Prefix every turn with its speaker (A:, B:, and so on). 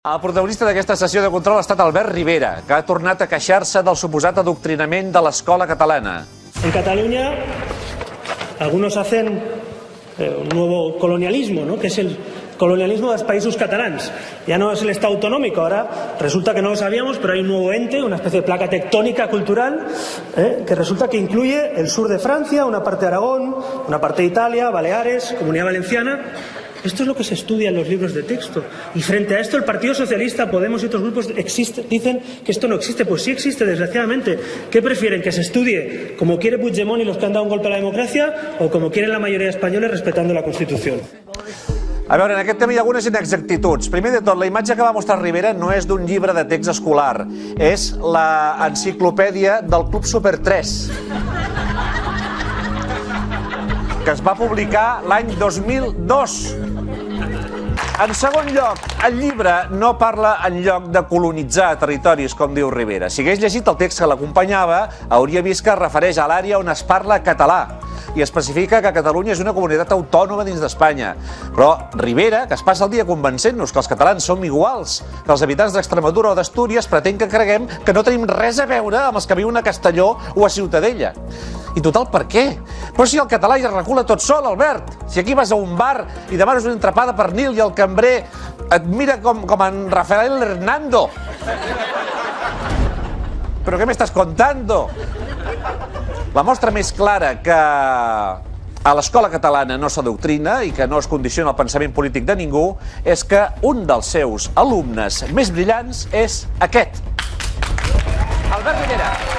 A: El protagonista d'aquesta sessió de control ha estat Albert Rivera, que ha tornat a queixar-se del suposat adoctrinament de l'escola catalana.
B: En Cataluña, algunos hacen un nuevo colonialismo, ¿no? Que es el colonialismo de los países catalans. Ya no es el Estado autonómico, ahora resulta que no lo sabíamos, pero hay un nuevo ente, una especie de placa tectónica cultural, que resulta que incluye el sur de Francia, una parte de Aragón, una parte de Italia, Baleares, Comunidad Valenciana. Esto es lo que se estudia en los libros de texto. Y frente a esto el Partido Socialista, Podemos y otros grupos dicen que esto no existe. Pues sí existe, desgraciadamente. ¿Qué prefieren? ¿Que se estudie como quiere Puigdemont y los que han dado un golpe a la democracia o como quieren la mayoría de españoles respetando la Constitución?
A: A veure, en aquest tema hi ha algunes inexactituds. Primer de tot, la imatge que va mostrar Rivera no és d'un llibre de text escolar. És l'enciclopèdia del Club Super 3, que es va publicar l'any 2002. En segon lloc, el llibre no parla en lloc de colonitzar territoris, com diu Rivera. Si hagués llegit el text que l'acompanyava, hauria vist que es refereix a l'àrea on es parla català i especifica que Catalunya és una comunitat autònoma dins d'Espanya. Però Rivera, que es passa el dia convencent-nos que els catalans som iguals que els habitants d'Extremadura o d'Astúries, pretén que creguem que no tenim res a veure amb els que viuen a Castelló o a Ciutadella. I total, per què? Però si el català ja recula tot sol, Albert. Si aquí vas a un bar i demanes una entrapada pernil i el cambrer et mira com en Rafael Hernando. Però què m'estàs contando? La mostra més clara que a l'escola catalana no s'adoctrina i que no es condiciona el pensament polític de ningú és que un dels seus alumnes més brillants és aquest, Albert Rivera.